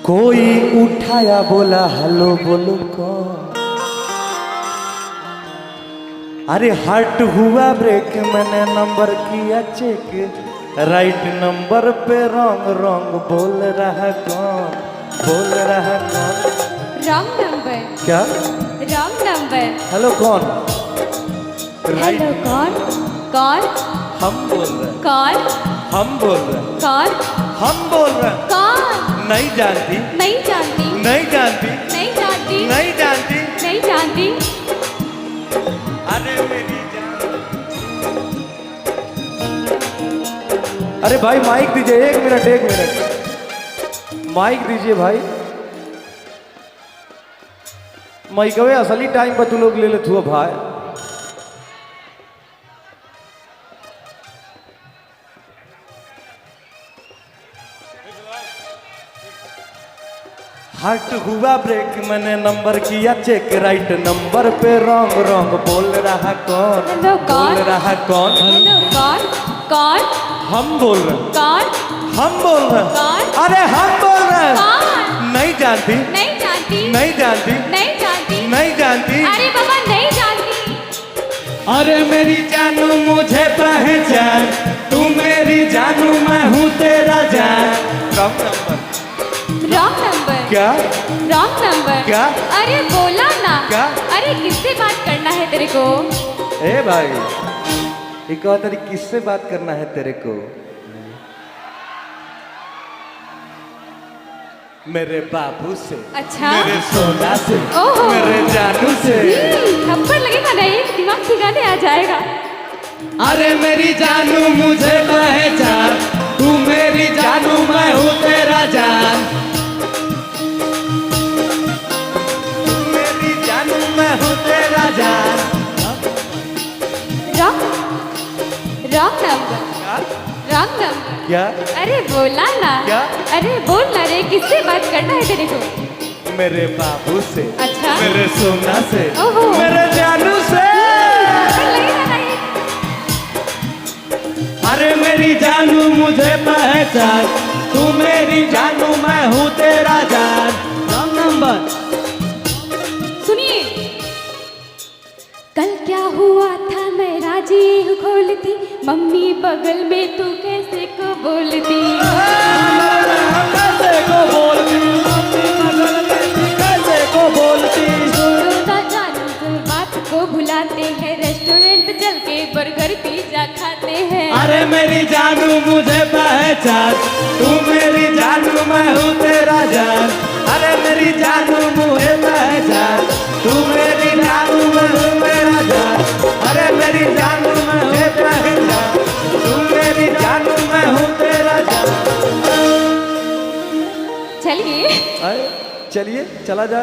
कोई उठाया बोला हेलो बोलो कौन। अरे हार्ट हुआ ब्रेक मैंने नंबर किया चेक, राइट नंबर पे रॉन्ग रॉन्ग बोल रहा कौन, बोल रहा कौन। Wrong number. क्या रॉन्ग नंबर। हेलो कौन, हेलो कौन, कौन हम बोल रहे हैं, कौन हम बोल रहे हैं, कौन हम बोल रहे हैं। कौन। नहीं जानती, नहीं जानती, नहीं जानती, नहीं जानती, नहीं जानती, नहीं जानती। अरे मेरी जान। अरे भाई माइक दीजिए, एक मिनट एक मिनट, माइक दीजिए भाई। माइक वे असली टाइम पर तू लोग ले ले थुआ भाई। हार्ट हुआ ब्रेक मैंने नंबर किया चेक, राइट नंबर पे रॉन्ग रॉन्ग बोल रहा कौन, हेलो कौन, बोल रहा कौन। हेलो कौन, कौन हम बोल रहे हैं, कौन, हम बोल रहे हैं। कौन। अरे हम बोल रहे हैं। कौन। नहीं जानती, नहीं जानती, नहीं जानती, नहीं जानती, नहीं जानती। अरे बाबा नहीं जानती। अरे मेरी जानू मुझे पहचान, तू मेरी जानू मैं हूँ तेरा जान। Wrong number. Wrong number. क्या रॉन्ग नंबर। क्या? अरे बोला ना। क्या? अरे किससे बात करना है तेरे को? ए भाई एक और तेरी किससे बात करना है तेरे को? मेरे बाबू से। अच्छा। मेरे सोना से। ओहो। मेरे जानू से। थप्पड़ लगेगा नहीं, दिमाग ठिकाने आ जाएगा। अरे मेरी जानू मुझे पहचान, तू मेरी जानू मैं हूँ तेरा जान। तू मेरी जानू मैं हूँ तेरा जान। Wrong wrong number. Wrong number. क्या अरे बोला ना। क्या? अरे बोल ना रे, किससे बात करना है तेरे को? मेरे बाबू से। अच्छा। मेरे सोना से। ओहो। मेरे जानू से। थप्पड़ लगेगा नहीं। अरे मेरी जानू मुझे पहचान, तू मेरी जानू मैं हूँ तेरा जान। Wrong number. सुनिए, कल क्या हुआ था मैं राजी हूँ खोलती, मम्मी बगल में तू कैसे को बोलती। कैसे को बोलती, मम्मी बगल में तू कैसे को बोलती। छोड़ो ना जानू तुम बात को भुलाते हैं, रेस्टोरेंट चल के बर्गर पिज्जा खाते हैं। अरे मेरी जानू मुझे पहचान, तू मेरी जानू मैं हूँ तेरा जान। अरे मेरी जानू मुझे पहचान, तू मेरी जानू मैं हूँ तेरा जान। अरे मेरी जानू मुझे पहचान, तू मेरी जानू मैं हूँ तेरा जान। चलिए चलिए चला जाए।